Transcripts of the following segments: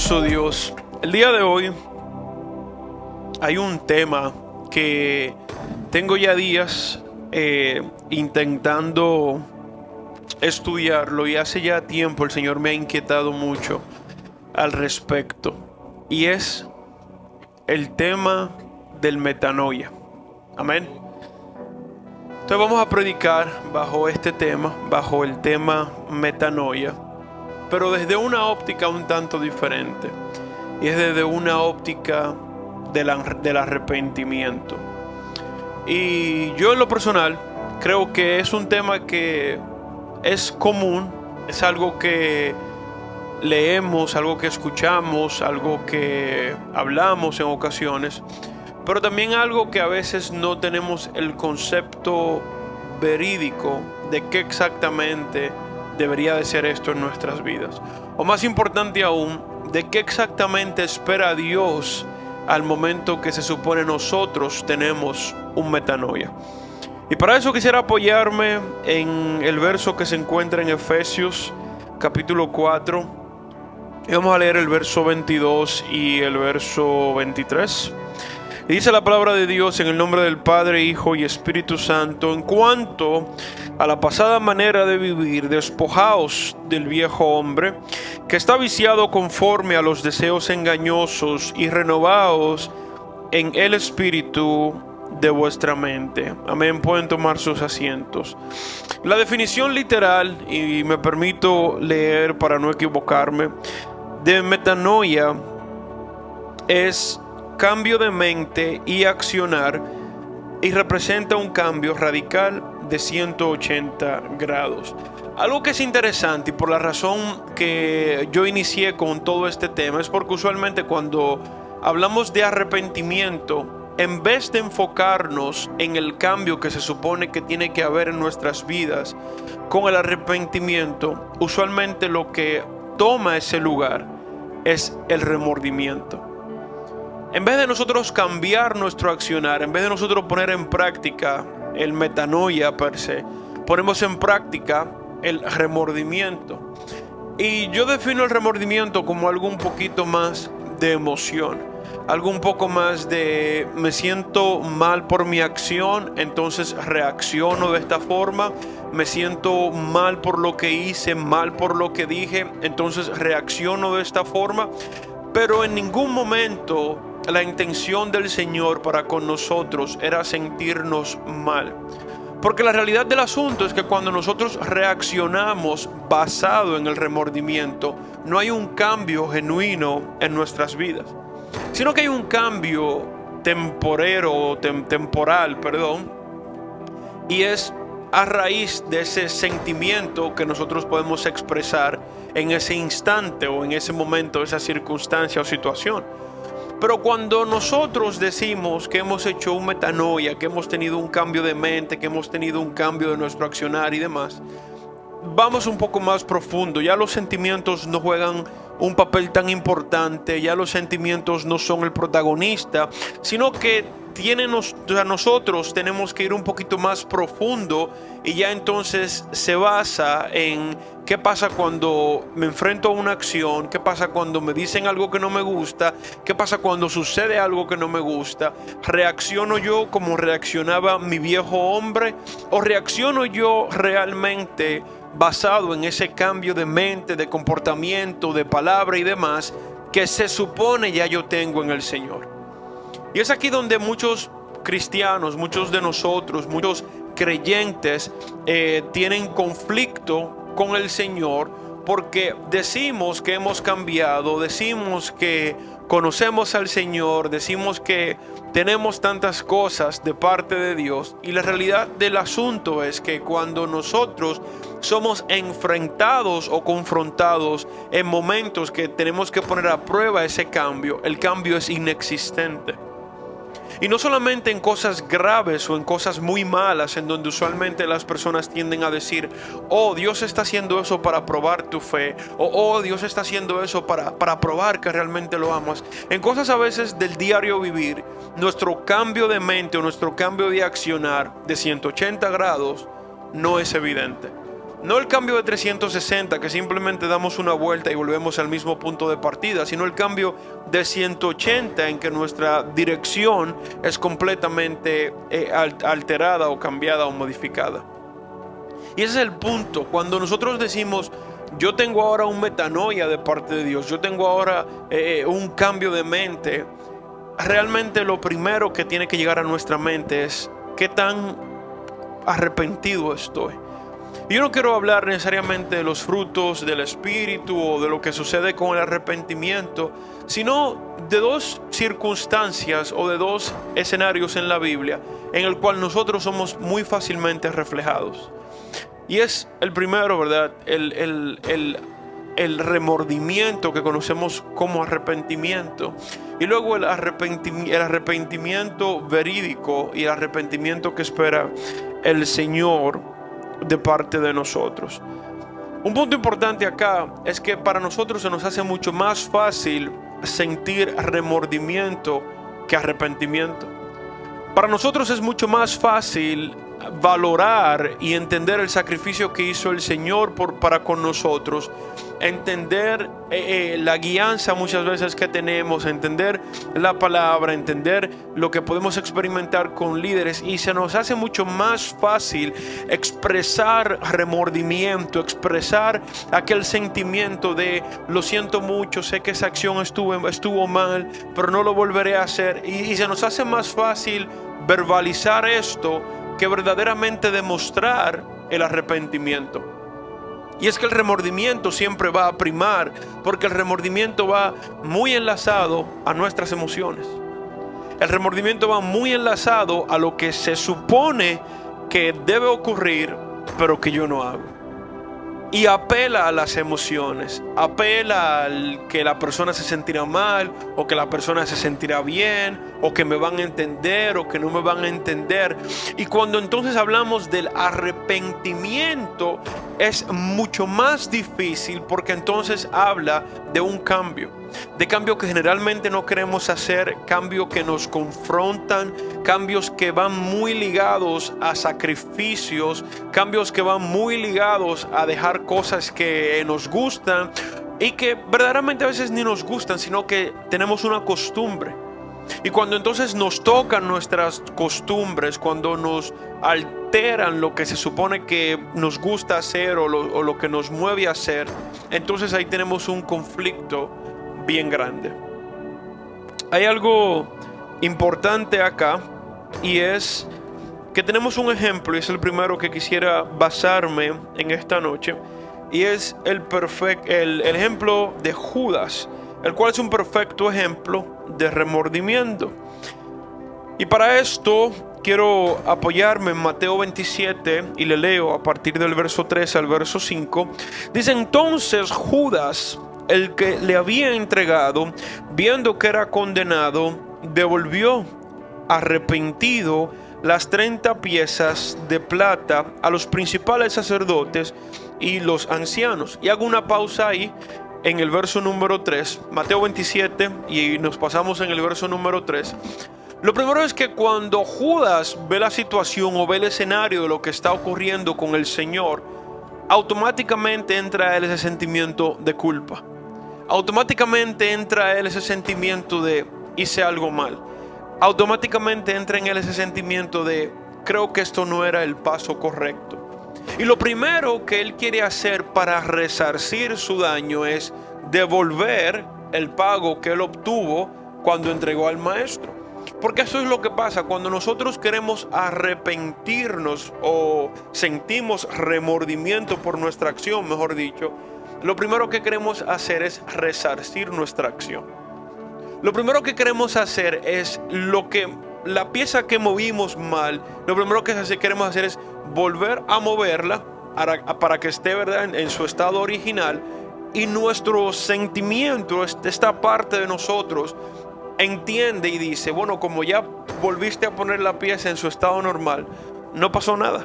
Poderoso Dios, el día de hoy hay un tema que tengo ya días intentando estudiarlo, y hace ya tiempo el Señor me ha inquietado mucho al respecto, y es el tema del metanoia. Amén. Entonces vamos a predicar bajo este tema, bajo el tema metanoia, pero desde una óptica un tanto diferente, y es desde una óptica del arrepentimiento. Y yo en lo personal creo que es un tema que es común, es algo que leemos, algo que escuchamos, algo que hablamos en ocasiones, pero también algo que a veces no tenemos el concepto verídico de qué exactamente debería de ser esto en nuestras vidas. O más importante aún, de qué exactamente espera Dios al momento que se supone nosotros tenemos un metanoia. Y para eso quisiera apoyarme en el verso que se encuentra en Efesios capítulo 4. Y vamos a leer el verso 22 y el verso 23. Y dice la palabra de Dios en el nombre del Padre, Hijo y Espíritu Santo: en cuanto a la pasada manera de vivir, despojaos del viejo hombre, que está viciado conforme a los deseos engañosos, y renovaos en el espíritu de vuestra mente. Amén. Pueden tomar sus asientos. La definición literal, y me permito leer para no equivocarme, de metanoia es cambio de mente y accionar, y representa un cambio radical de 180 grados. Algo que es interesante, y por la razón que yo inicié con todo este tema, es porque usualmente cuando hablamos de arrepentimiento, en vez de enfocarnos en el cambio que se supone que tiene que haber en nuestras vidas con el arrepentimiento, usualmente lo que toma ese lugar es el remordimiento. En vez de nosotros cambiar nuestro accionar, en vez de nosotros poner en práctica el metanoia per se, ponemos en práctica el remordimiento. Y yo defino el remordimiento como algo un poquito más de emoción, algo un poco más de me siento mal por mi acción, entonces reacciono de esta forma. Me siento mal por lo que hice, mal por lo que dije, entonces reacciono de esta forma. Pero en ningún momento la intención del Señor para con nosotros era sentirnos mal. Porque la realidad del asunto es que cuando nosotros reaccionamos basado en el remordimiento, no hay un cambio genuino en nuestras vidas, sino que hay un cambio temporal, y es a raíz de ese sentimiento que nosotros podemos expresar en ese instante o en ese momento, esa circunstancia o situación. Pero cuando nosotros decimos que hemos hecho un metanoia, que hemos tenido un cambio de mente, que hemos tenido un cambio de nuestro accionar y demás, vamos un poco más profundo. Ya los sentimientos no juegan un papel tan importante, ya los sentimientos no son el protagonista, sino que nosotros tenemos que ir un poquito más profundo, y ya entonces se basa en qué pasa cuando me enfrento a una acción, qué pasa cuando me dicen algo que no me gusta, qué pasa cuando sucede algo que no me gusta. ¿Reacciono yo como reaccionaba mi viejo hombre, o reacciono yo realmente basado en ese cambio de mente, de comportamiento, de palabra y demás que se supone ya yo tengo en el Señor? Y es aquí donde muchos cristianos, muchos de nosotros, muchos creyentes tienen conflicto con el Señor, porque decimos que hemos cambiado, decimos que conocemos al Señor, decimos que tenemos tantas cosas de parte de Dios, y la realidad del asunto es que cuando nosotros somos enfrentados o confrontados en momentos que tenemos que poner a prueba ese cambio, el cambio es inexistente. Y no solamente en cosas graves o en cosas muy malas, en donde usualmente las personas tienden a decir: oh, Dios está haciendo eso para probar tu fe, o oh, Dios está haciendo eso para probar que realmente lo amas. En cosas a veces del diario vivir, nuestro cambio de mente o nuestro cambio de accionar de 180 grados no es evidente. No el cambio de 360, que simplemente damos una vuelta y volvemos al mismo punto de partida, sino el cambio de 180 en que nuestra dirección es completamente alterada o cambiada o modificada. Y ese es el punto. Cuando nosotros decimos, yo tengo ahora un metanoia de parte de Dios, yo tengo ahora un cambio de mente, realmente lo primero que tiene que llegar a nuestra mente es qué tan arrepentido estoy. Y yo no quiero hablar necesariamente de los frutos del Espíritu o de lo que sucede con el arrepentimiento, sino de dos circunstancias o de dos escenarios en la Biblia en el cual nosotros somos muy fácilmente reflejados. Y es el primero, ¿verdad? El remordimiento que conocemos como arrepentimiento. Y luego el arrepentimiento verídico y el arrepentimiento que espera el Señor de parte de nosotros. Un punto importante acá es que para nosotros se nos hace mucho más fácil sentir remordimiento que arrepentimiento. Para nosotros es mucho más fácil valorar y entender el sacrificio que hizo el Señor para con nosotros, entender la guianza muchas veces que tenemos, entender la palabra, entender lo que podemos experimentar con líderes, y se nos hace mucho más fácil expresar remordimiento, expresar aquel sentimiento de lo siento mucho, sé que esa acción estuvo mal, pero no lo volveré a hacer, y se nos hace más fácil verbalizar esto que verdaderamente demostrar el arrepentimiento. Y es que el remordimiento siempre va a primar, porque el remordimiento va muy enlazado a nuestras emociones. El remordimiento va muy enlazado a lo que se supone que debe ocurrir, pero que yo no hago. Y apela a las emociones, apela al que la persona se sentirá mal, o que la persona se sentirá bien, o que me van a entender, o que no me van a entender. Y cuando entonces hablamos del arrepentimiento, es mucho más difícil, porque entonces habla de un cambio. De cambio que generalmente no queremos hacer, cambios que nos confrontan, cambios que van muy ligados a sacrificios, cambios que van muy ligados a dejar cosas que nos gustan y que verdaderamente a veces ni nos gustan, sino que tenemos una costumbre. Y cuando entonces nos tocan nuestras costumbres, cuando nos alteran lo que se supone que nos gusta hacer o lo que nos mueve a hacer, entonces ahí tenemos un conflicto bien grande. Hay algo importante acá, y es que tenemos un ejemplo, y es el primero que quisiera basarme en esta noche, y es el ejemplo de Judas, el cual es un perfecto ejemplo de remordimiento. Y para esto quiero apoyarme en Mateo 27 y le leo a partir del verso 3 al verso 5. Dice: entonces Judas, el que le había entregado, viendo que era condenado, devolvió arrepentido las 30 piezas de plata a los principales sacerdotes y los ancianos. Y hago una pausa ahí en el verso número 3, Mateo 27, y nos pasamos en el verso número 3. Lo primero es que cuando Judas ve la situación o ve el escenario de lo que está ocurriendo con el Señor, automáticamente entra a él ese sentimiento de culpa. Automáticamente entra a él ese sentimiento de hice algo mal. Automáticamente entra en él ese sentimiento de creo que esto no era el paso correcto. Y lo primero que él quiere hacer para resarcir su daño es devolver el pago que él obtuvo cuando entregó al maestro. Porque eso es lo que pasa cuando nosotros queremos arrepentirnos o sentimos remordimiento por nuestra acción, mejor dicho. Lo primero que queremos hacer es resarcir nuestra acción. Lo primero que queremos hacer es la pieza que movimos mal. Lo primero que queremos hacer es volver a moverla para que esté, ¿verdad?, en su estado original. Y nuestro sentimiento, esta parte de nosotros, entiende y dice, bueno, como ya volviste a poner la pieza en su estado normal, no pasó nada.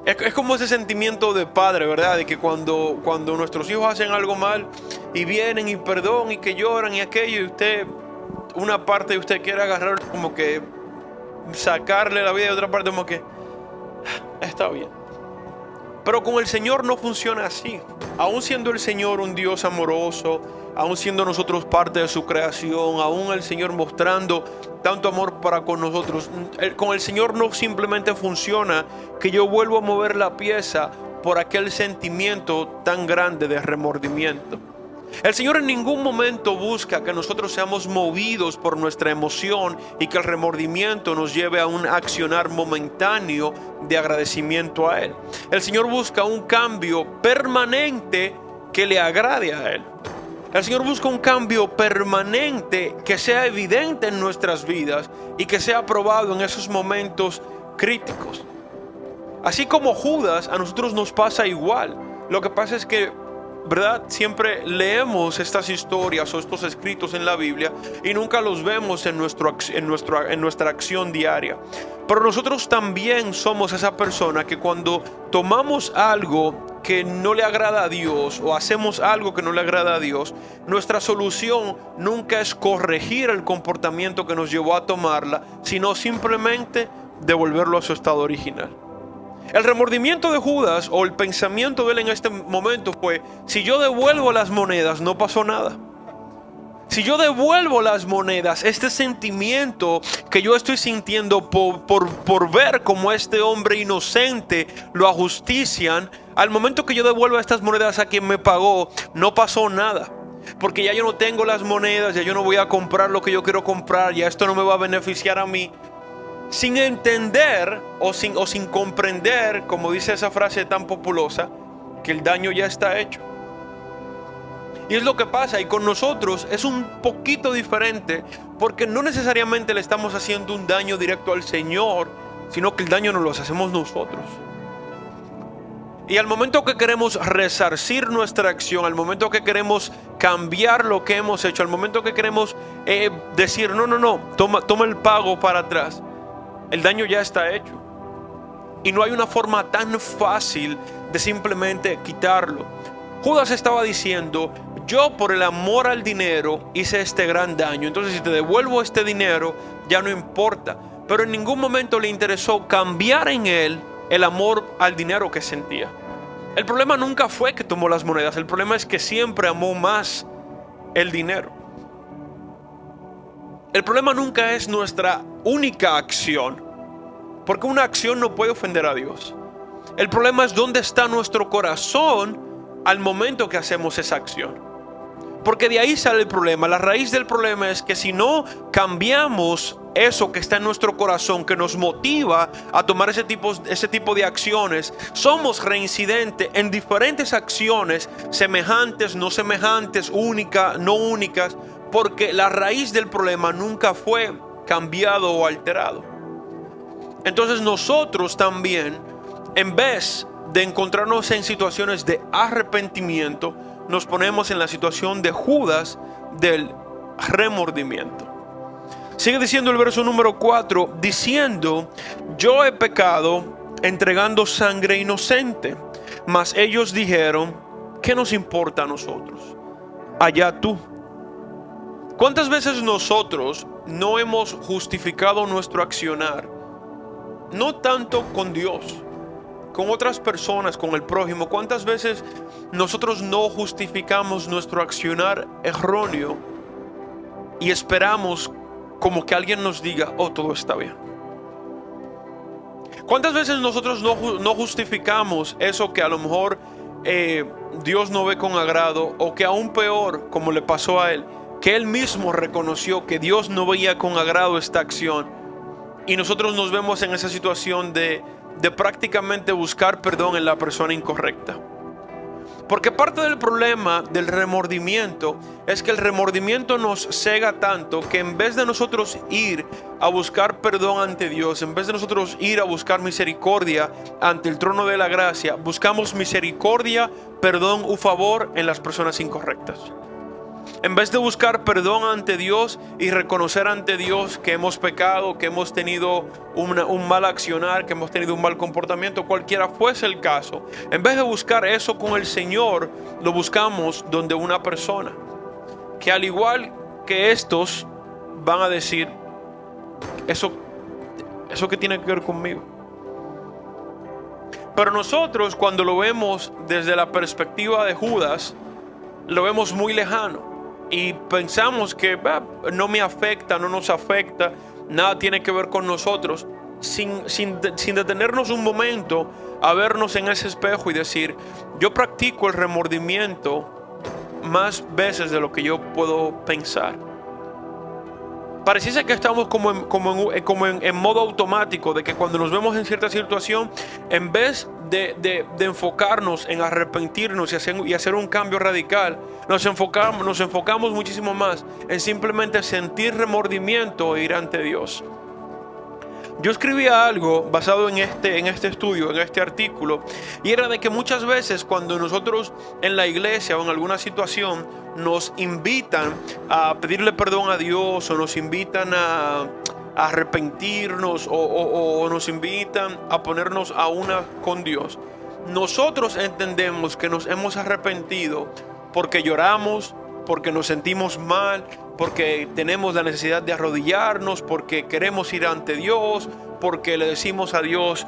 Es como ese sentimiento de padre, ¿verdad? De que cuando nuestros hijos hacen algo mal y vienen y perdón y que lloran y aquello, y usted, una parte de usted quiere agarrar como que sacarle la vida, y otra parte como que está bien. Pero con el Señor no funciona así. Aún siendo el Señor un Dios amoroso, aún siendo nosotros parte de su creación, aún el Señor mostrando tanto amor para con nosotros, con el Señor no simplemente funciona que yo vuelvo a mover la pieza por aquel sentimiento tan grande de remordimiento. El Señor en ningún momento busca que nosotros seamos movidos por nuestra emoción y que el remordimiento nos lleve a un accionar momentáneo de agradecimiento a Él. El Señor busca un cambio permanente que le agrade a Él. El Señor busca un cambio permanente que sea evidente en nuestras vidas y que sea probado en esos momentos críticos. Así como Judas, a nosotros nos pasa igual. Lo que pasa es que, ¿verdad? Siempre leemos estas historias o estos escritos en la Biblia y nunca los vemos en nuestra acción diaria. Pero nosotros también somos esa persona que cuando tomamos algo que no le agrada a Dios o hacemos algo que no le agrada a Dios, nuestra solución nunca es corregir el comportamiento que nos llevó a tomarla, sino simplemente devolverlo a su estado original. El remordimiento de Judas o el pensamiento de él en este momento fue: si yo devuelvo las monedas, no pasó nada. Si yo devuelvo las monedas, este sentimiento que yo estoy sintiendo por ver cómo este hombre inocente lo ajustician, al momento que yo devuelvo estas monedas a quien me pagó, no pasó nada. Porque ya yo no tengo las monedas, ya yo no voy a comprar lo que yo quiero comprar, ya esto no me va a beneficiar a mí. Sin entender o sin comprender, como dice esa frase tan populosa, que el daño ya está hecho. Y es lo que pasa, y con nosotros es un poquito diferente, porque no necesariamente le estamos haciendo un daño directo al Señor, sino que el daño nos lo hacemos nosotros. Y al momento que queremos resarcir nuestra acción, al momento que queremos cambiar lo que hemos hecho, al momento que queremos decir no, toma el pago para atrás, el daño ya está hecho. Y no hay una forma tan fácil de simplemente quitarlo. Judas estaba diciendo: yo por el amor al dinero hice este gran daño, entonces si te devuelvo este dinero ya no importa. Pero en ningún momento le interesó cambiar en él el amor al dinero que sentía. El problema nunca fue que tomó las monedas, el problema es que siempre amó más el dinero. El problema nunca es nuestra única acción, porque una acción no puede ofender a Dios. El problema es dónde está nuestro corazón al momento que hacemos esa acción. Porque de ahí sale el problema. La raíz del problema es que si no cambiamos eso que está en nuestro corazón, que nos motiva a tomar ese tipo de acciones, somos reincidentes en diferentes acciones, semejantes, no semejantes, únicas, no únicas, porque la raíz del problema nunca fue cambiado o alterado. Entonces nosotros también, en vez de encontrarnos en situaciones de arrepentimiento, nos ponemos en la situación de Judas del remordimiento. Sigue diciendo el verso número 4, diciendo: yo he pecado entregando sangre inocente. Mas ellos dijeron: ¿qué nos importa a nosotros? Allá tú. ¿Cuántas veces nosotros no hemos justificado nuestro accionar? No tanto con Dios, con otras personas, con el prójimo. ¿Cuántas veces nosotros no justificamos nuestro accionar erróneo y esperamos como que alguien nos diga: oh, todo está bien? ¿Cuántas veces nosotros no justificamos eso que a lo mejor Dios no ve con agrado, o que aún peor, como le pasó a él, que él mismo reconoció que Dios no veía con agrado esta acción, y nosotros nos vemos en esa situación de prácticamente buscar perdón en la persona incorrecta? Porque parte del problema del remordimiento es que el remordimiento nos cega tanto que en vez de nosotros ir a buscar perdón ante Dios, en vez de nosotros ir a buscar misericordia ante el trono de la gracia, buscamos misericordia, perdón u favor en las personas incorrectas. En vez de buscar perdón ante Dios y reconocer ante Dios que hemos pecado, que hemos tenido un mal accionar, que hemos tenido un mal comportamiento, cualquiera fuese el caso, en vez de buscar eso con el Señor, lo buscamos donde una persona que, al igual que estos, van a decir: ¿eso qué tiene que ver conmigo? Pero nosotros, cuando lo vemos desde la perspectiva de Judas, lo vemos muy lejano y pensamos que no me afecta, no nos afecta, nada tiene que ver con nosotros, sin detenernos un momento a vernos en ese espejo y decir: yo practico el remordimiento más veces de lo que yo puedo pensar. Pareciese que estamos como en modo automático, de que cuando nos vemos en cierta situación, en vez de enfocarnos en arrepentirnos y hacer un cambio radical, nos enfocamos muchísimo más en simplemente sentir remordimiento e ir ante Dios. Yo escribía algo basado en este estudio, en este artículo, y era de que muchas veces cuando nosotros en la iglesia o en alguna situación nos invitan a pedirle perdón a Dios, o nos invitan a arrepentirnos, o nos invitan a ponernos a una con Dios, nosotros entendemos que nos hemos arrepentido porque lloramos, porque nos sentimos mal, porque tenemos la necesidad de arrodillarnos, porque queremos ir ante Dios, porque le decimos a Dios,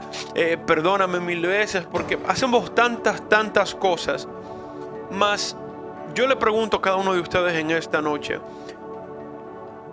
perdóname 1000 veces, porque hacemos tantas cosas. Mas yo le pregunto a cada uno de ustedes en esta noche: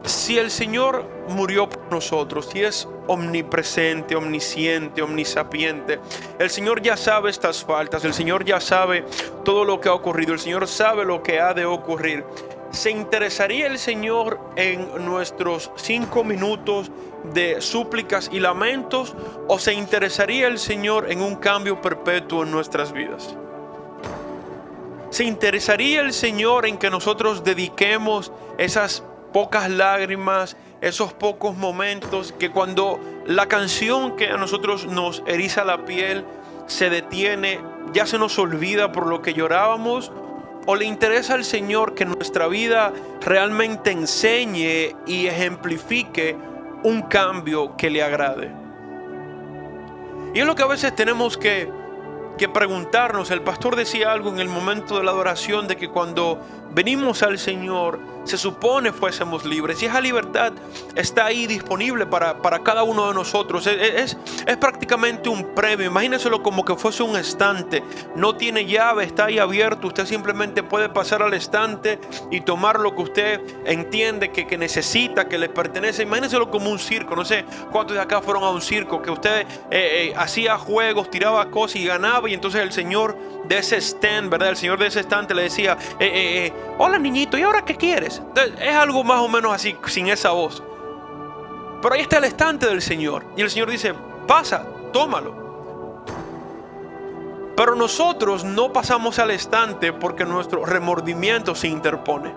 si el Señor murió por nosotros, si es omnipresente, omnisciente, omnisapiente, el Señor ya sabe estas faltas, el Señor ya sabe todo lo que ha ocurrido, el Señor sabe lo que ha de ocurrir, ¿se interesaría el Señor en nuestros 5 minutos de súplicas y lamentos, o se interesaría el Señor en un cambio perpetuo en nuestras vidas? ¿Se interesaría el Señor en que nosotros dediquemos esas pocas lágrimas, esos pocos momentos, que cuando la canción que a nosotros nos eriza la piel se detiene, ya se nos olvida por lo que llorábamos? ¿O le interesa al Señor que nuestra vida realmente enseñe y ejemplifique un cambio que le agrade? Y es lo que a veces tenemos que preguntarnos. El pastor decía algo en el momento de la adoración, de que cuando venimos al Señor se supone fuésemos libres, y esa libertad está ahí disponible para cada uno de nosotros. Es prácticamente un premio. Imagínenselo como que fuese un estante, no tiene llave, está ahí abierto, usted simplemente puede pasar al estante y tomar lo que usted entiende que necesita, que le pertenece. Imagínenselo como un circo. No sé cuántos de acá fueron a un circo, que usted hacía juegos, tiraba cosas y ganaba, y entonces el Señor de ese stand, ¿verdad? El Señor de ese estante le decía: hola niñito, ¿y ahora qué quieres? Entonces, es algo más o menos así, sin esa voz. Pero ahí está el estante del Señor, y el Señor dice: pasa, tómalo. Pero nosotros no pasamos al estante porque nuestro remordimiento se interpone.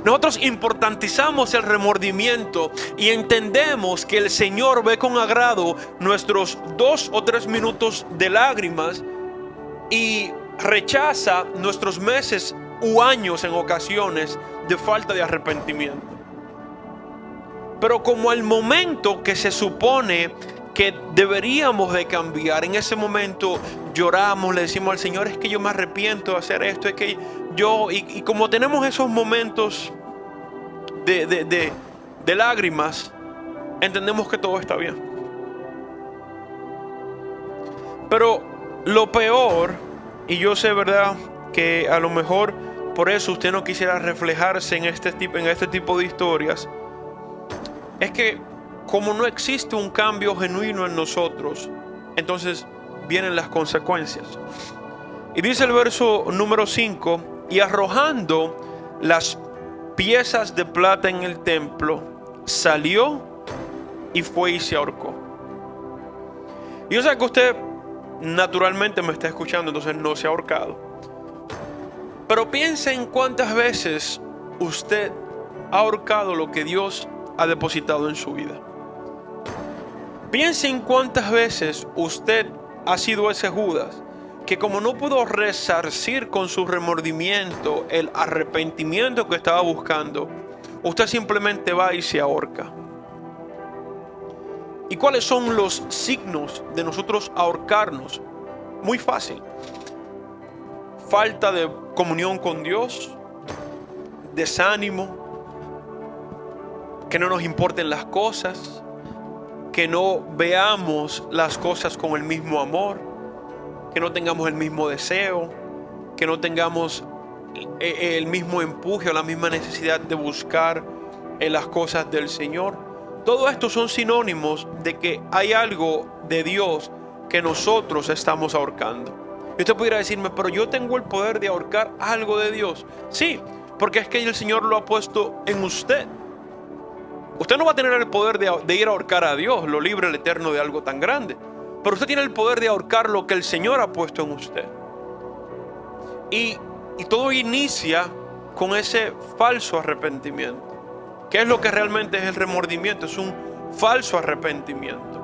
Nosotros importantizamos el remordimiento y entendemos que el Señor ve con agrado nuestros 2 o 3 minutos de lágrimas y rechaza nuestros meses u años en ocasiones de falta de arrepentimiento. Pero como al momento que se supone que deberíamos de cambiar, en ese momento lloramos, le decimos al Señor: es que yo me arrepiento de hacer esto, es que yo, y como tenemos esos momentos de lágrimas, entendemos que todo está bien. Pero lo peor, y yo sé, ¿verdad?, que a lo mejor por eso usted no quisiera reflejarse en este tipo de historias, es que como no existe un cambio genuino en nosotros, entonces vienen las consecuencias. Y dice el verso número 5: y arrojando las piezas de plata en el templo, salió y fue y se ahorcó. Y yo sé que usted naturalmente me está escuchando, entonces no se ha ahorcado. Pero piense en cuántas veces usted ha ahorcado lo que Dios ha depositado en su vida. Piense en cuántas veces usted ha sido ese Judas que, como no pudo resarcir con su remordimiento el arrepentimiento que estaba buscando, usted simplemente va y se ahorca. ¿Y cuáles son los signos de nosotros ahorcarnos? Muy fácil: falta de comunión con Dios, desánimo, que no nos importen las cosas, que no veamos las cosas con el mismo amor, que no tengamos el mismo deseo, que no tengamos el mismo empuje o la misma necesidad de buscar en las cosas del Señor. Todo esto son sinónimos de que hay algo de Dios que nosotros estamos ahorcando. Y usted pudiera decirme, pero yo tengo el poder de ahorcar algo de Dios. Sí, porque es que el Señor lo ha puesto en usted. Usted no va a tener el poder de ir a ahorcar a Dios, lo libre, el eterno, de algo tan grande. Pero usted tiene el poder de ahorcar lo que el Señor ha puesto en usted. Y todo inicia con ese falso arrepentimiento. ¿Qué es lo que realmente es el remordimiento? Es un falso arrepentimiento.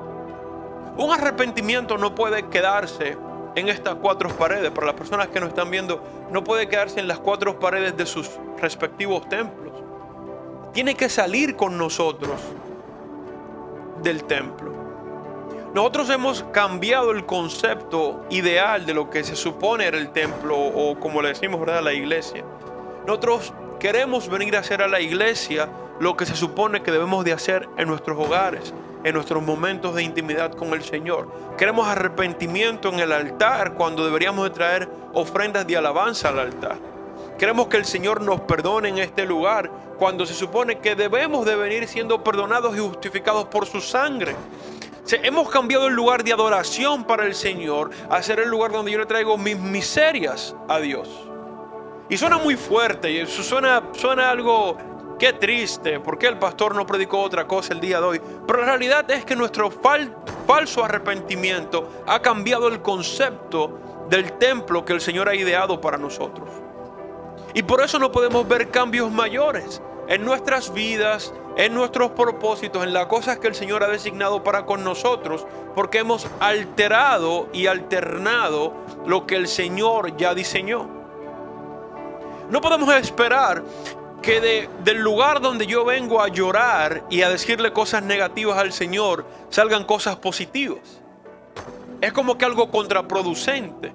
Un arrepentimiento no puede quedarse en estas cuatro paredes. Para las personas que nos están viendo, no puede quedarse en las cuatro paredes de sus respectivos templos. Tiene que salir con nosotros del templo. Nosotros hemos cambiado el concepto ideal de lo que se supone era el templo, o como le decimos, ¿verdad?, la iglesia. Nosotros queremos venir a hacer a la iglesia lo que se supone que debemos de hacer en nuestros hogares, en nuestros momentos de intimidad con el Señor. Queremos arrepentimiento en el altar cuando deberíamos de traer ofrendas de alabanza al altar. Queremos que el Señor nos perdone en este lugar cuando se supone que debemos de venir siendo perdonados y justificados por su sangre. Hemos cambiado el lugar de adoración para el Señor a ser el lugar donde yo le traigo mis miserias a Dios. Y suena muy fuerte, y eso suena algo, qué triste, porque el pastor no predicó otra cosa el día de hoy. Pero la realidad es que nuestro falso arrepentimiento ha cambiado el concepto del templo que el Señor ha ideado para nosotros. Y por eso no podemos ver cambios mayores en nuestras vidas, en nuestros propósitos, en las cosas que el Señor ha designado para con nosotros, porque hemos alterado y alternado lo que el Señor ya diseñó. No podemos esperar que del lugar donde yo vengo a llorar y a decirle cosas negativas al Señor, salgan cosas positivas. Es como que algo contraproducente.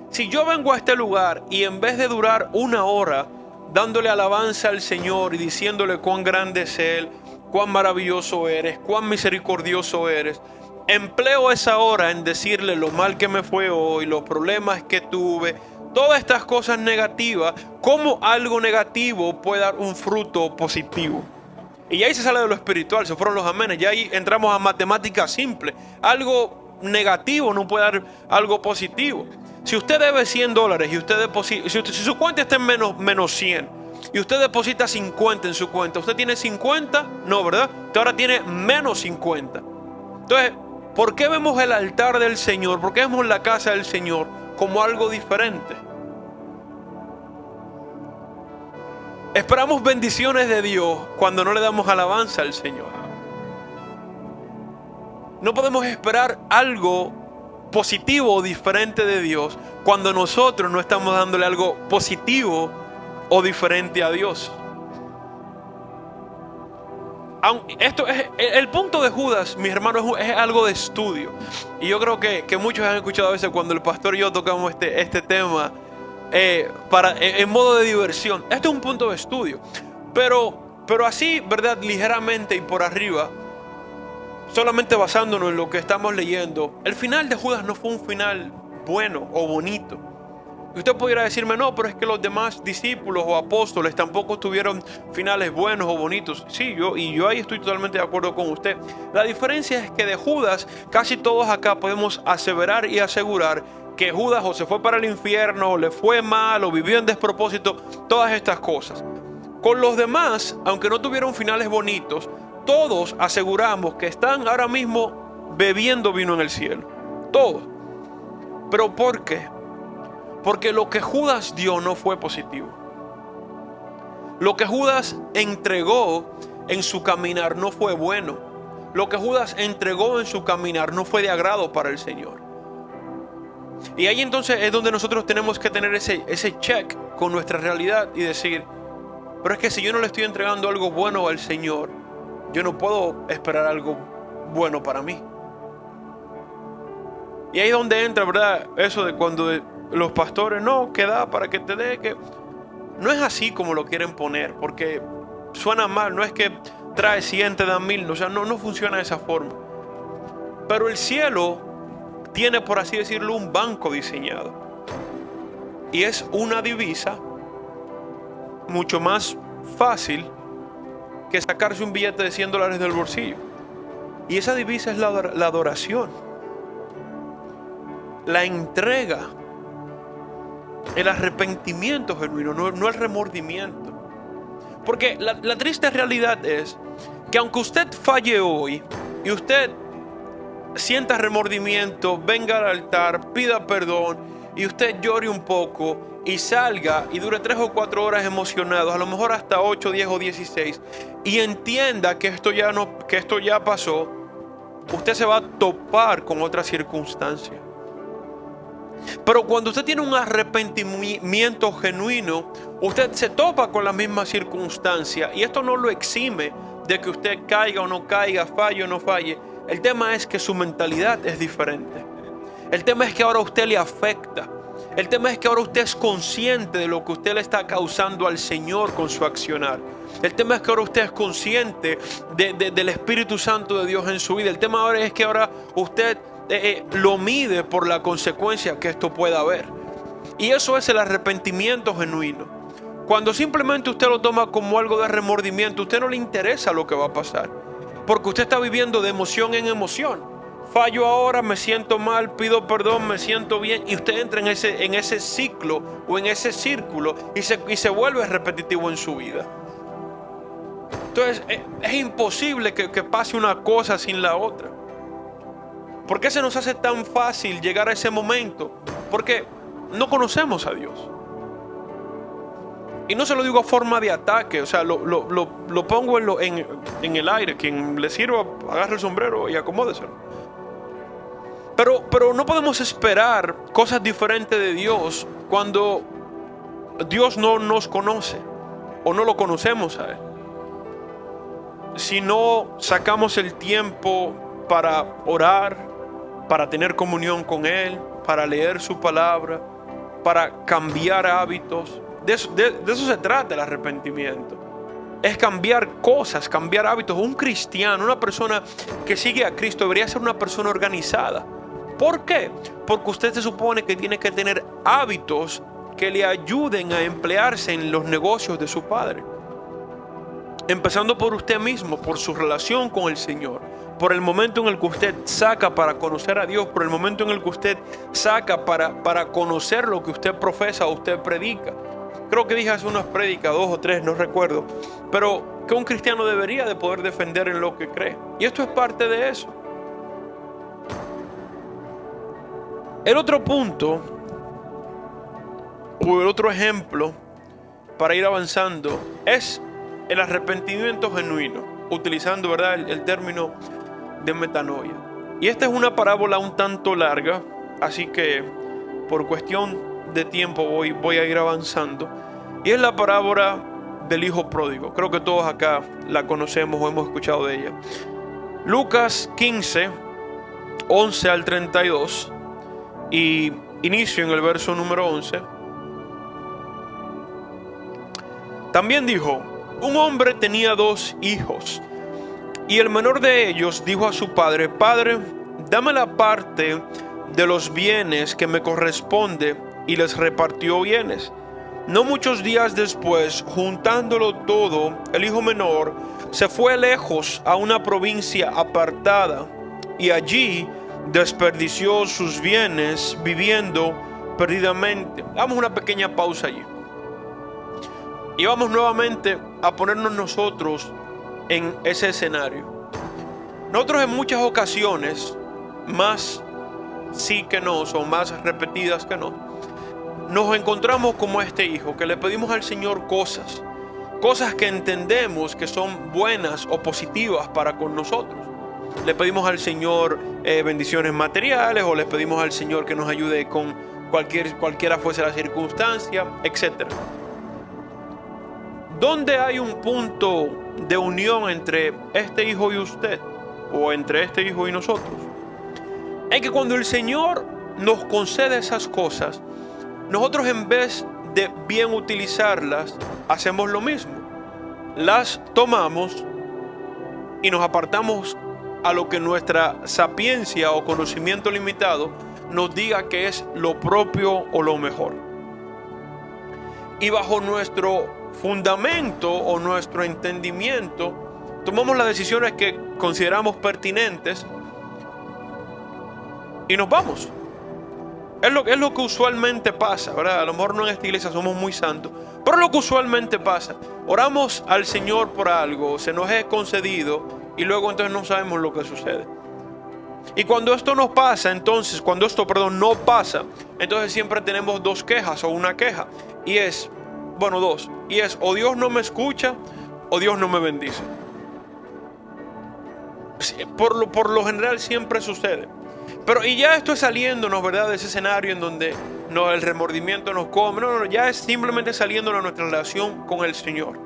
Si yo vengo a este lugar y en vez de durar una hora dándole alabanza al Señor y diciéndole cuán grande es Él, cuán maravilloso eres, cuán misericordioso eres, empleo esa hora en decirle lo mal que me fue hoy, los problemas que tuve, todas estas cosas negativas, cómo algo negativo puede dar un fruto positivo. Y ahí se sale de lo espiritual, se fueron los amenes, ya ahí entramos a matemáticas simples. Algo negativo no puede dar algo positivo. Si usted debe $100 y usted deposita, si su cuenta está en menos 100 y usted deposita 50 en su cuenta, ¿usted tiene 50? No, ¿verdad? Usted ahora tiene menos 50. Entonces, ¿por qué vemos el altar del Señor? ¿Por qué vemos la casa del Señor como algo diferente? Esperamos bendiciones de Dios cuando no le damos alabanza al Señor. No podemos esperar algo positivo o diferente de Dios cuando nosotros no estamos dándole algo positivo o diferente a Dios. Esto es el punto de Judas, mis hermanos, es algo de estudio. Y yo creo que muchos han escuchado a veces cuando el pastor y yo tocamos este tema en modo de diversión. Esto es un punto de estudio. Pero así, ¿verdad?, ligeramente y por arriba, solamente basándonos en lo que estamos leyendo, el final de Judas no fue un final bueno o bonito. Y usted pudiera decirme, no, pero es que los demás discípulos o apóstoles tampoco tuvieron finales buenos o bonitos. Sí, yo ahí estoy totalmente de acuerdo con usted. La diferencia es que de Judas, casi todos acá podemos aseverar y asegurar que Judas o se fue para el infierno, o le fue mal, o vivió en despropósito, todas estas cosas. Con los demás, aunque no tuvieron finales bonitos, todos aseguramos que están ahora mismo bebiendo vino en el cielo. Todos. ¿Pero por qué? Porque lo que Judas dio no fue positivo. Lo que Judas entregó en su caminar no fue bueno. Lo que Judas entregó en su caminar no fue de agrado para el Señor. Y ahí entonces es donde nosotros tenemos que tener ese check con nuestra realidad y decir, pero es que si yo no le estoy entregando algo bueno al Señor, yo no puedo esperar algo bueno para mí. Y ahí es donde entra, ¿verdad?, eso de cuando los pastores, no, que da para que te dé, que no es así como lo quieren poner, porque suena mal. No es que trae 100, te dan 1000, o sea, no funciona de esa forma. Pero el cielo tiene, por así decirlo, un banco diseñado. Y es una divisa mucho más fácil que sacarse un billete de $100 del bolsillo. Y esa divisa es la adoración, la entrega, el arrepentimiento genuino, no el remordimiento. Porque la triste realidad es que aunque usted falle hoy y usted sienta remordimiento, venga al altar, pida perdón y usted llore un poco y salga y dure 3 o 4 horas emocionados, a lo mejor hasta 8, 10 o 16, y entienda que esto ya pasó, usted se va a topar con otra circunstancia. Pero cuando usted tiene un arrepentimiento genuino, usted se topa con la misma circunstancia, y esto no lo exime de que usted caiga o no caiga, falle o no falle. El tema es que su mentalidad es diferente. El tema es que ahora a usted le afecta. El tema es que ahora usted es consciente de lo que usted le está causando al Señor con su accionar. El tema es que ahora usted es consciente del Espíritu Santo de Dios en su vida. El tema ahora es que ahora usted lo mide por la consecuencia que esto pueda haber. Y eso es el arrepentimiento genuino. Cuando simplemente usted lo toma como algo de remordimiento, a usted no le interesa lo que va a pasar, porque usted está viviendo de emoción en emoción. Fallo ahora, me siento mal, pido perdón, me siento bien, y usted entra en ese ciclo o en ese círculo y se vuelve repetitivo en su vida. Entonces es imposible que pase una cosa sin la otra. ¿Por qué se nos hace tan fácil llegar a ese momento? Porque no conocemos a Dios. Y no se lo digo a forma de ataque, o sea, lo pongo en el aire. Quien le sirva, agarre el sombrero y acomódeselo. Pero no podemos esperar cosas diferentes de Dios cuando Dios no nos conoce o no lo conocemos a Él. Si no sacamos el tiempo para orar, para tener comunión con Él, para leer su palabra, para cambiar hábitos. De eso se trata el arrepentimiento. Es cambiar cosas, cambiar hábitos. Un cristiano, una persona que sigue a Cristo, debería ser una persona organizada. ¿Por qué? Porque usted se supone que tiene que tener hábitos que le ayuden a emplearse en los negocios de su Padre. Empezando por usted mismo, por su relación con el Señor, por el momento en el que usted saca para conocer a Dios, por el momento en el que usted saca para conocer lo que usted profesa o usted predica. Creo que dije hace unas prédicas, 2 o 3, no recuerdo, pero que un cristiano debería de poder defender en lo que cree. Y esto es parte de eso. El otro punto, o el otro ejemplo, para ir avanzando, es el arrepentimiento genuino, utilizando, ¿verdad?, el término de metanoia. Y esta es una parábola un tanto larga, así que por cuestión de tiempo voy a ir avanzando. Y es la parábola del hijo pródigo. Creo que todos acá la conocemos o hemos escuchado de ella. Lucas 15, 11 al 32, y inicio en el verso número 11. También dijo: un hombre tenía 2 hijos, y el menor de ellos dijo a su padre: Padre, dame la parte de los bienes que me corresponde, y les repartió bienes. No muchos días después, juntándolo todo, el hijo menor se fue lejos a una provincia apartada, y allí desperdició sus bienes viviendo perdidamente. Damos una pequeña pausa allí. Y vamos nuevamente a ponernos nosotros en ese escenario. Nosotros en muchas ocasiones, más sí que no, son más repetidas que no, nos encontramos como este hijo, que le pedimos al Señor cosas que entendemos que son buenas o positivas para con nosotros. Le pedimos al Señor bendiciones materiales, o le pedimos al Señor que nos ayude con cualquiera fuese la circunstancia, etc. ¿Dónde hay un punto de unión entre este hijo y usted, o entre este hijo y nosotros? Es que cuando el Señor nos concede esas cosas, nosotros, en vez de bien utilizarlas, hacemos lo mismo. Las tomamos y nos apartamos a lo que nuestra sapiencia o conocimiento limitado nos diga que es lo propio o lo mejor. Y bajo nuestro fundamento o nuestro entendimiento, tomamos las decisiones que consideramos pertinentes y nos vamos. Es lo que usualmente pasa, ¿verdad? A lo mejor no en esta iglesia somos muy santos, pero es lo que usualmente pasa. Oramos al Señor por algo, se nos es concedido y luego entonces no sabemos lo que sucede. Y cuando esto nos pasa, entonces, no pasa, entonces siempre tenemos dos quejas o una queja. Y es, dos. Y es, o Dios no me escucha o Dios no me bendice. Por lo general siempre sucede. Pero y ya esto es saliéndonos, ¿verdad? De ese escenario en donde el remordimiento nos come. No, ya es simplemente saliéndonos de nuestra relación con el Señor.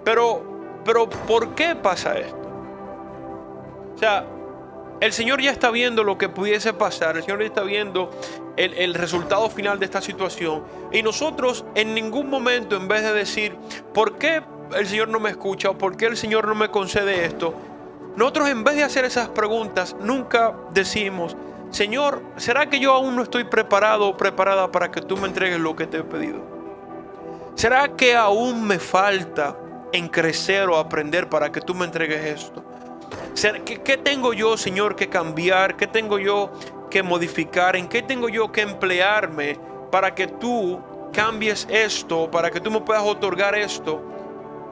Pero ¿por qué pasa esto? O sea, el Señor ya está viendo lo que pudiese pasar. El Señor ya está viendo el resultado final de esta situación. Y nosotros en ningún momento, en vez de decir, ¿por qué el Señor no me escucha? ¿O por qué el Señor no me concede esto? Nosotros en vez de hacer esas preguntas, nunca decimos, Señor, ¿será que yo aún no estoy preparado o preparada para que tú me entregues lo que te he pedido? ¿Será que aún me falta en crecer o aprender para que tú me entregues esto? ¿Qué tengo yo, Señor, que cambiar? ¿Qué tengo yo que modificar? ¿En qué tengo yo que emplearme para que tú cambies esto? Para que tú me puedas otorgar esto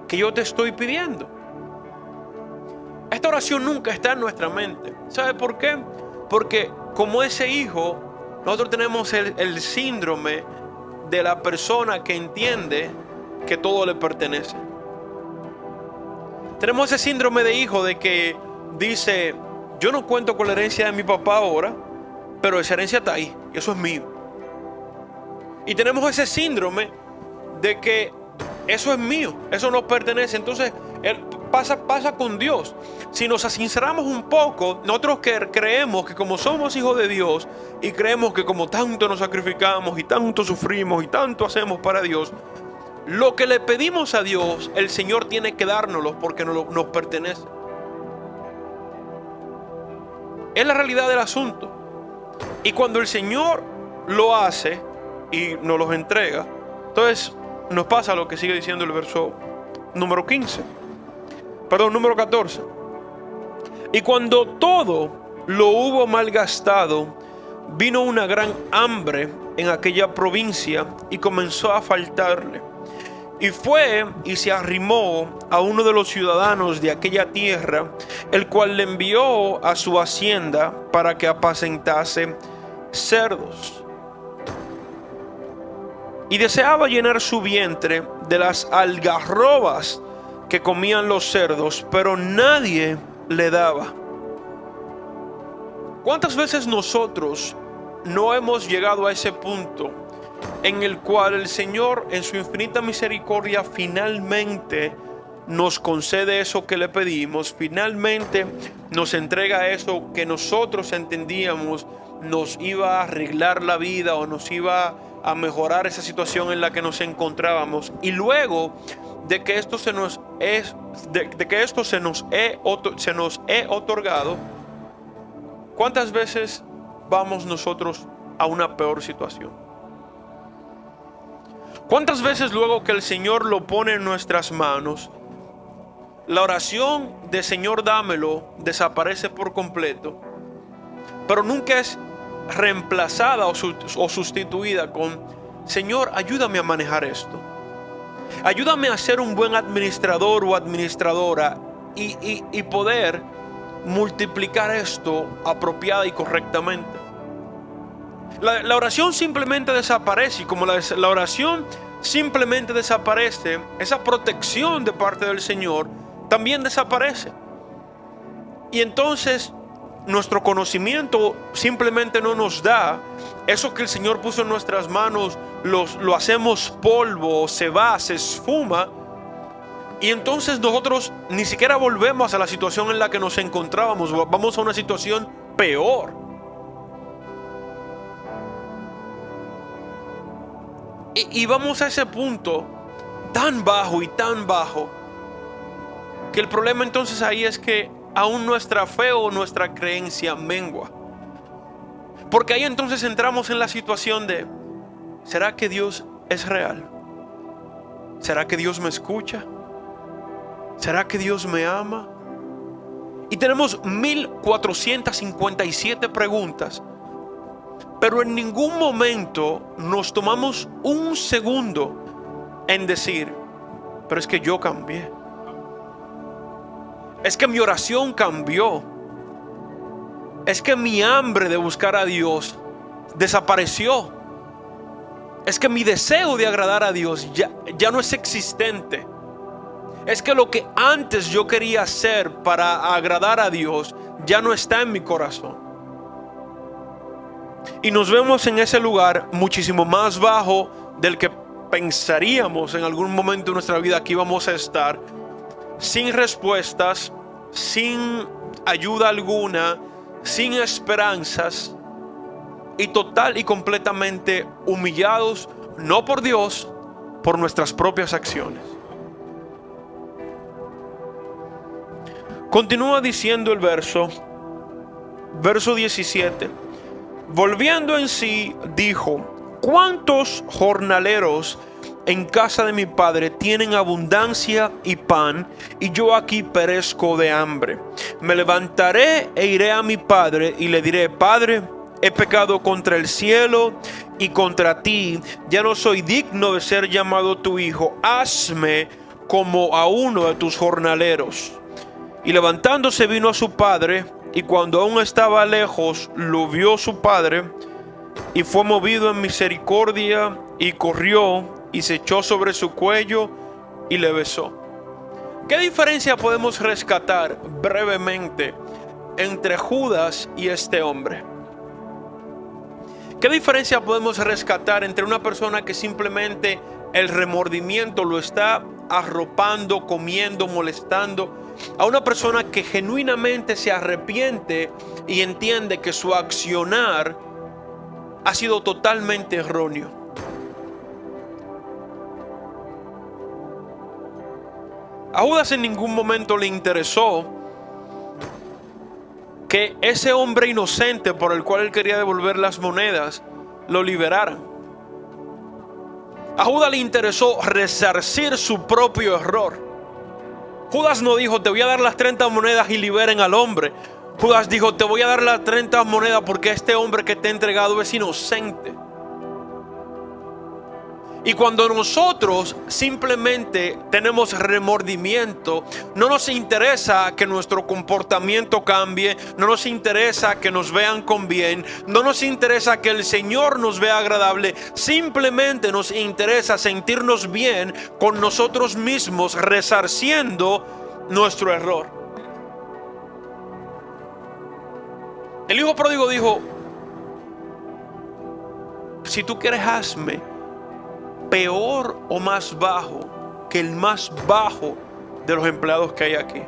que yo te estoy pidiendo. Esta oración nunca está en nuestra mente. ¿Sabe por qué? Porque como ese hijo, nosotros tenemos el síndrome de la persona que entiende que todo le pertenece. Tenemos ese síndrome de hijo de que dice, yo no cuento con la herencia de mi papá ahora, pero esa herencia está ahí, y eso es mío. Y tenemos ese síndrome de que eso es mío, eso nos pertenece. Entonces pasa con Dios. Si nos sinceramos un poco, nosotros creemos que como somos hijos de Dios y creemos que como tanto nos sacrificamos y tanto sufrimos y tanto hacemos para Dios, lo que le pedimos a Dios, el Señor tiene que dárnoslo porque nos pertenece. Es la realidad del asunto. Y cuando el Señor lo hace y nos los entrega, entonces nos pasa lo que sigue diciendo el verso número 14. Y cuando todo lo hubo malgastado, vino una gran hambre en aquella provincia y comenzó a faltarle. Y fue y se arrimó a uno de los ciudadanos de aquella tierra, el cual le envió a su hacienda para que apacentase cerdos. Y deseaba llenar su vientre de las algarrobas que comían los cerdos, pero nadie le daba. ¿Cuántas veces nosotros no hemos llegado a ese punto en el cual el Señor en su infinita misericordia finalmente nos concede eso que le pedimos, finalmente nos entrega eso que nosotros entendíamos nos iba a arreglar la vida o nos iba a mejorar esa situación en la que nos encontrábamos? Y luego de que esto se nos es otorgado, ¿cuántas veces vamos nosotros a una peor situación? ¿Cuántas veces luego que el Señor lo pone en nuestras manos, la oración de Señor dámelo desaparece por completo, pero nunca es reemplazada o sustituida con Señor, ayúdame a manejar esto, ayúdame a ser un buen administrador o administradora y poder multiplicar esto apropiada y correctamente? La oración simplemente desaparece, y como la oración simplemente desaparece, esa protección de parte del Señor también desaparece. Y entonces nuestro conocimiento simplemente no nos da eso que el Señor puso en nuestras manos, lo hacemos polvo, se va, se esfuma. Y entonces nosotros ni siquiera volvemos a la situación en la que nos encontrábamos, vamos a una situación peor. Y vamos a ese punto tan bajo que el problema entonces ahí es que aún nuestra fe o nuestra creencia mengua. Porque ahí entonces entramos en la situación de, ¿será que Dios es real? ¿Será que Dios me escucha? ¿Será que Dios me ama? Y tenemos 1457 preguntas, pero en ningún momento nos tomamos un segundo en decir, pero es que yo cambié. Es que mi oración cambió. Es que mi hambre de buscar a Dios desapareció. Es que mi deseo de agradar a Dios ya no es existente. Es que lo que antes yo quería hacer para agradar a Dios ya no está en mi corazón. Y nos vemos en ese lugar muchísimo más bajo del que pensaríamos en algún momento de nuestra vida que íbamos a estar, sin respuestas, sin ayuda alguna, sin esperanzas y total y completamente humillados, no por Dios, por nuestras propias acciones. Continúa diciendo el verso 17. Volviendo en sí, dijo: ¿cuántos jornaleros en casa de mi padre tienen abundancia y pan, y yo aquí perezco de hambre? Me levantaré e iré a mi padre y le diré: Padre, he pecado contra el cielo y contra ti, ya no soy digno de ser llamado tu hijo. Hazme como a uno de tus jornaleros. Y levantándose vino a su padre, y cuando aún estaba lejos, lo vio su padre, y fue movido en misericordia, y corrió, y se echó sobre su cuello, y le besó. ¿Qué diferencia podemos rescatar brevemente entre Judas y este hombre? ¿Qué diferencia podemos rescatar entre una persona que simplemente el remordimiento lo está arropando, comiendo, molestando, a una persona que genuinamente se arrepiente y entiende que su accionar ha sido totalmente erróneo? A Judas en ningún momento le interesó que ese hombre inocente por el cual él quería devolver las monedas lo liberaran. A Judas le interesó resarcir su propio error. Judas no dijo: te voy a dar las 30 monedas y liberen al hombre. Judas dijo: te voy a dar las 30 monedas porque este hombre que te he entregado es inocente. Y cuando nosotros simplemente tenemos remordimiento, no nos interesa que nuestro comportamiento cambie, no nos interesa que nos vean con bien, no nos interesa que el Señor nos vea agradable, simplemente nos interesa sentirnos bien con nosotros mismos, resarciendo nuestro error. El hijo pródigo dijo: si tú quieres, hazme peor o más bajo que el más bajo de los empleados que hay aquí.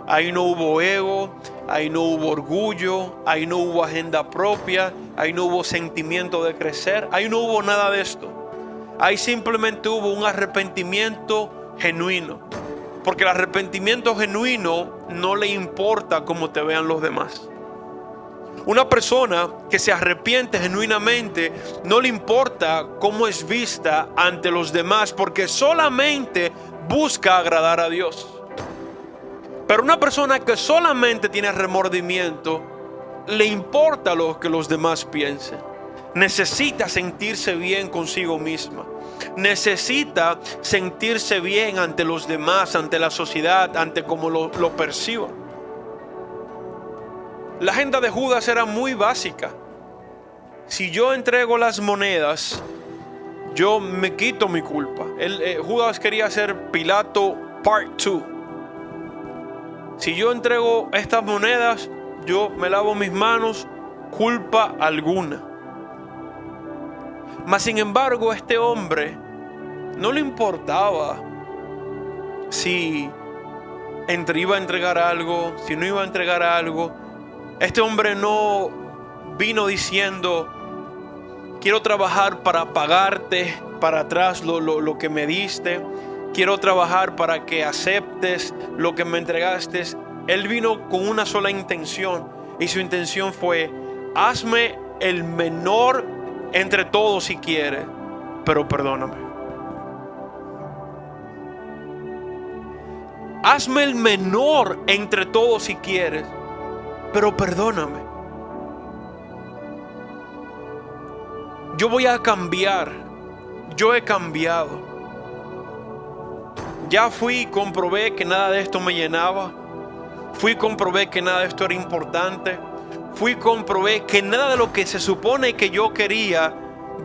Ahí no hubo ego, ahí no hubo orgullo, ahí no hubo agenda propia, ahí no hubo sentimiento de crecer, ahí no hubo nada de esto. Ahí simplemente hubo un arrepentimiento genuino, porque el arrepentimiento genuino no le importa cómo te vean los demás. Una persona que se arrepiente genuinamente no le importa cómo es vista ante los demás, porque solamente busca agradar a Dios. Pero una persona que solamente tiene remordimiento, le importa lo que los demás piensen. Necesita sentirse bien consigo misma. Necesita sentirse bien ante los demás, ante la sociedad, ante cómo lo perciban. La agenda de Judas era muy básica. Si yo entrego las monedas, yo me quito mi culpa. Judas quería ser Pilato Part 2. Si yo entrego estas monedas, yo me lavo mis manos, culpa alguna. Mas sin embargo, este hombre no le importaba si iba a entregar algo, si no iba a entregar algo. Este hombre no vino diciendo: quiero trabajar para pagarte para atrás lo que me diste. Quiero trabajar para que aceptes lo que me entregaste. Él vino con una sola intención, y su intención fue: hazme el menor entre todos si quieres, pero perdóname. Hazme el menor entre todos si quieres, pero perdóname. Yo voy a cambiar. Yo he cambiado. Ya fui y comprobé que nada de esto me llenaba. Fui y comprobé que nada de esto era importante. Fui y comprobé que nada de lo que se supone que yo quería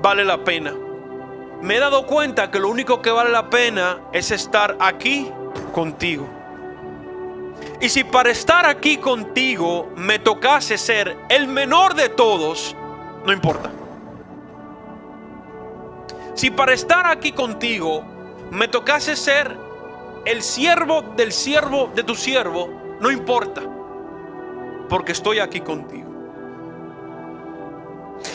vale la pena. Me he dado cuenta que lo único que vale la pena es estar aquí contigo. Y si para estar aquí contigo me tocase ser el menor de todos, no importa. Si para estar aquí contigo me tocase ser el siervo del siervo de tu siervo, no importa, porque estoy aquí contigo.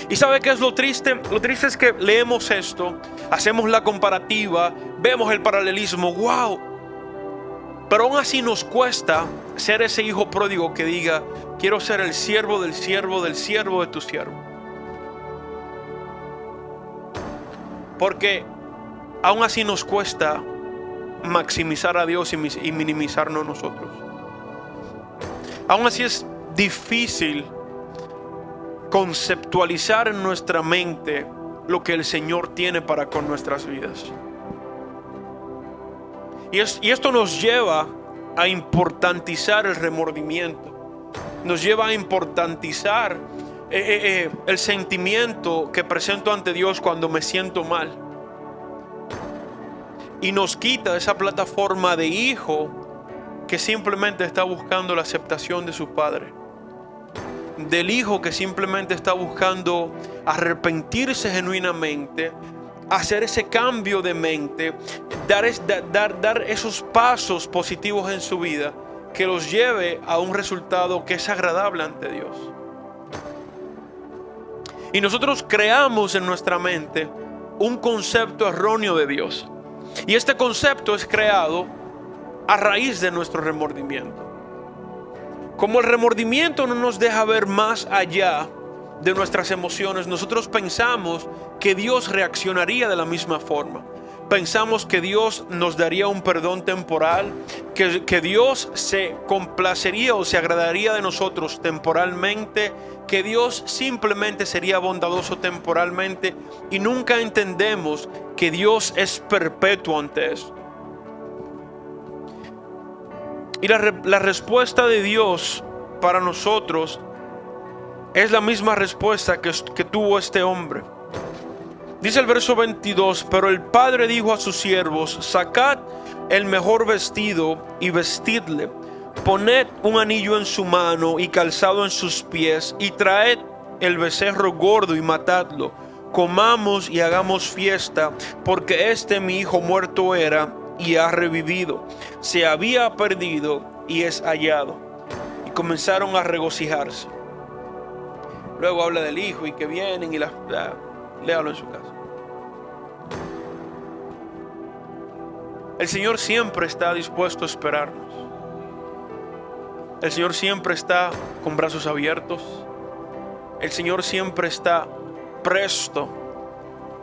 ¿Y sabe qué es lo triste? Lo triste es que leemos esto, hacemos la comparativa, vemos el paralelismo, wow. Pero aún así nos cuesta ser ese hijo pródigo que diga: quiero ser el siervo del siervo del siervo de tu siervo. Porque aún así nos cuesta maximizar a Dios y minimizarnos nosotros. Aún así es difícil conceptualizar en nuestra mente lo que el Señor tiene para con nuestras vidas. Y esto nos lleva a importantizar el remordimiento. Nos lleva a importantizar el sentimiento que presento ante Dios cuando me siento mal. Y nos quita esa plataforma de hijo que simplemente está buscando la aceptación de su padre. Del hijo que simplemente está buscando arrepentirse genuinamente, hacer ese cambio de mente, dar esos pasos positivos en su vida que los lleve a un resultado que es agradable ante Dios. Y nosotros creamos en nuestra mente un concepto erróneo de Dios. Y este concepto es creado a raíz de nuestro remordimiento. Como el remordimiento no nos deja ver más allá de nuestras emociones, nosotros pensamos que Dios reaccionaría de la misma forma. Pensamos que Dios nos daría un perdón temporal, que Dios se complacería o se agradaría de nosotros temporalmente, que Dios simplemente sería bondadoso temporalmente, y nunca entendemos que Dios es perpetuo ante eso. Y la respuesta de Dios para nosotros es la misma respuesta que tuvo este hombre. Dice el verso 22: pero el padre dijo a sus siervos: sacad el mejor vestido y vestidle, poned un anillo en su mano y calzado en sus pies, y traed el becerro gordo y matadlo. Comamos y hagamos fiesta, porque mi hijo muerto era y ha revivido, se había perdido y es hallado. Y comenzaron a regocijarse. Luego habla del hijo y que vienen y léalo en su casa. El Señor siempre está dispuesto a esperarnos. El Señor siempre está con brazos abiertos. El Señor siempre está presto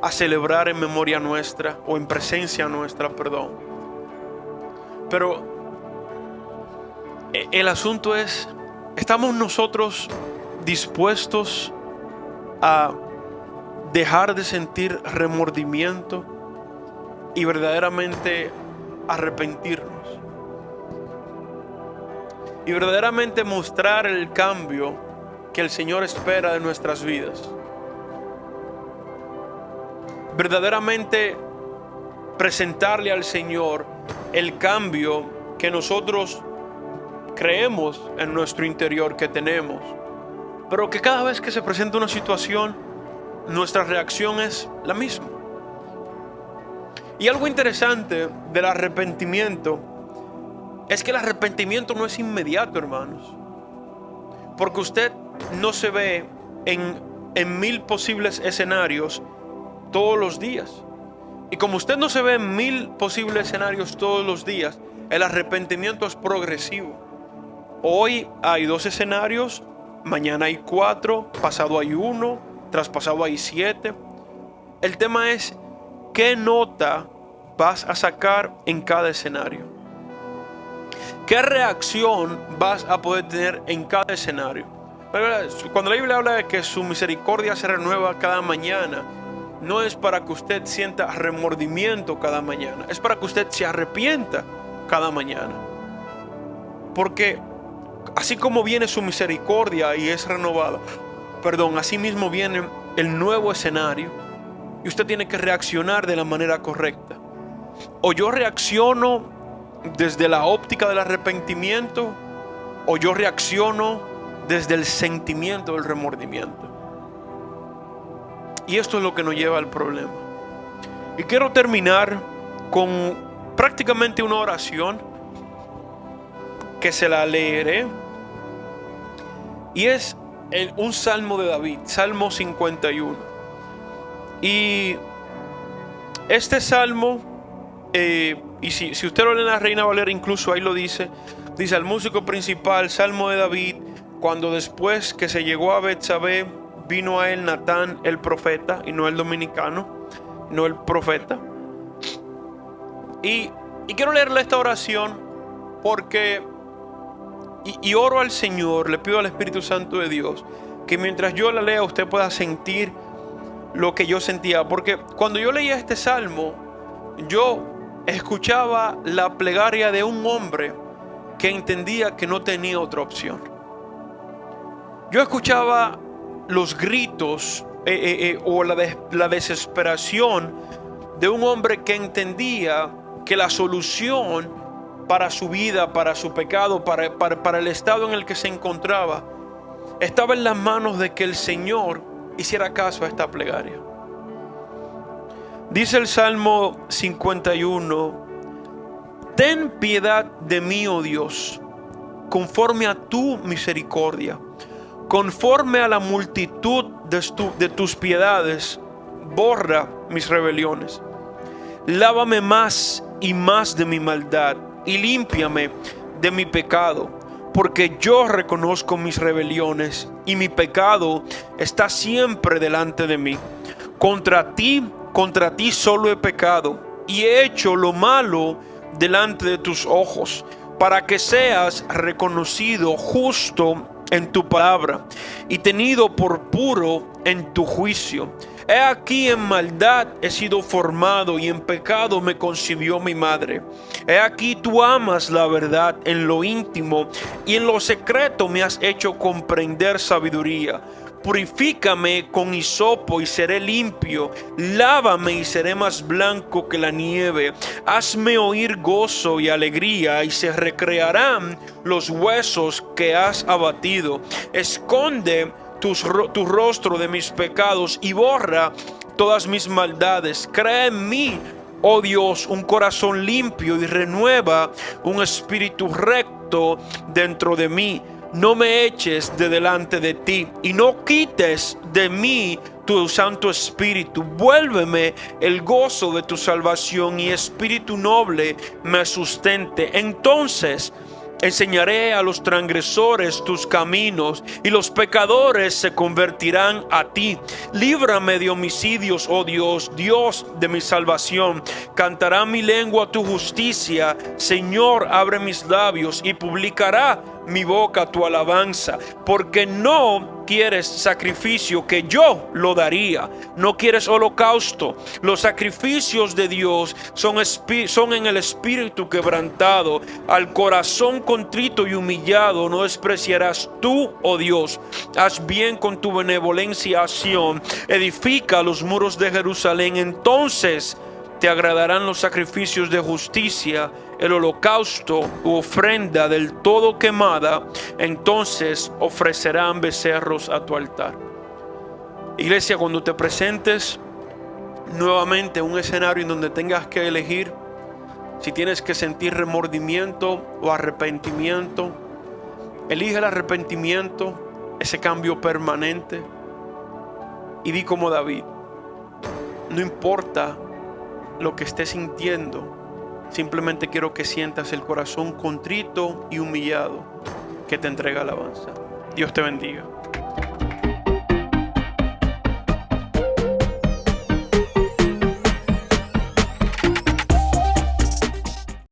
a celebrar en memoria nuestra, o en presencia nuestra, perdón. Pero el asunto es: ¿estamos nosotros dispuestos a dejar de sentir remordimiento y verdaderamente arrepentirnos? Y verdaderamente mostrar el cambio que el Señor espera de nuestras vidas. Verdaderamente presentarle al Señor el cambio que nosotros creemos en nuestro interior que tenemos, pero que cada vez que se presenta una situación, nuestra reacción es la misma. Y algo interesante del arrepentimiento es que el arrepentimiento no es inmediato, hermanos, porque usted no se ve en 1000 posibles escenarios todos los días. Y como usted no se ve en 1000 posibles escenarios todos los días, el arrepentimiento es progresivo. Hoy hay 2 escenarios, mañana hay 4, pasado hay 1, traspasado hay 7. El tema es qué nota vas a sacar en cada escenario. ¿Qué reacción vas a poder tener en cada escenario? Cuando la Biblia habla de que su misericordia se renueva cada mañana, no es para que usted sienta remordimiento cada mañana, es para que usted se arrepienta cada mañana. Porque así como viene su misericordia y es renovada, así mismo viene el nuevo escenario y usted tiene que reaccionar de la manera correcta. O yo reacciono desde la óptica del arrepentimiento, o yo reacciono desde el sentimiento del remordimiento. Y esto es lo que nos lleva al problema. Y quiero terminar con prácticamente una oración que se la leeré. Y es un salmo de David, Salmo 51. Y este salmo, y si usted lo lee en la Reina Valera, incluso ahí lo dice al músico principal, Salmo de David, cuando después que se llegó a Betsabé, vino a él Natán el profeta, y no el dominicano, no el profeta. Y quiero leerle esta oración porque y oro al Señor, le pido al Espíritu Santo de Dios que mientras yo la lea usted pueda sentir lo que yo sentía, porque cuando yo leía este salmo yo escuchaba la plegaria de un hombre que entendía que no tenía otra opción. Yo escuchaba los gritos o la desesperación de un hombre que entendía que la solución para su vida, para su pecado, para el estado en el que se encontraba, estaba en las manos de que el Señor hiciera caso a esta plegaria. Dice el Salmo 51: ten piedad de mí, oh Dios, conforme a tu misericordia, conforme a la multitud de tus piedades, borra mis rebeliones. Lávame más y más de mi maldad y límpiame de mi pecado, porque yo reconozco mis rebeliones y mi pecado está siempre delante de mí. Contra ti solo he pecado y he hecho lo malo delante de tus ojos, para que seas reconocido justo en tu palabra y tenido por puro en tu juicio. He aquí en maldad he sido formado y en pecado me concibió mi madre. He aquí tú amas la verdad en lo íntimo y en lo secreto me has hecho comprender sabiduría. Purifícame con hisopo y seré limpio, lávame y seré más blanco que la nieve. Hazme oír gozo y alegría y se recrearán los huesos que has abatido. Esconde tu rostro de mis pecados y borra todas mis maldades. Crea en mí, oh Dios, un corazón limpio y renueva un espíritu recto dentro de mí. No me eches de delante de ti y no quites de mí tu Santo Espíritu. Vuélveme el gozo de tu salvación y espíritu noble me sustente. Entonces enseñaré a los transgresores tus caminos y los pecadores se convertirán a ti. Líbrame de homicidios, oh Dios, Dios de mi salvación. Cantará mi lengua tu justicia. Señor, abre mis labios y publicará mi boca tu alabanza, porque no quieres sacrificio que yo lo daría, no quieres holocausto. Los sacrificios de Dios son en el espíritu quebrantado. Al corazón contrito y humillado no despreciarás tú, oh Dios. Haz bien con tu benevolencia a Sión, edifica los muros de Jerusalén. Entonces te agradarán los sacrificios de justicia, el holocausto u ofrenda del todo quemada. Entonces ofrecerán becerros a tu altar. Iglesia, cuando te presentes nuevamente en un escenario en donde tengas que elegir si tienes que sentir remordimiento o arrepentimiento, elige el arrepentimiento, ese cambio permanente, y di como David: no importa lo que estés sintiendo, simplemente quiero que sientas el corazón contrito y humillado que te entrega alabanza. Dios te bendiga.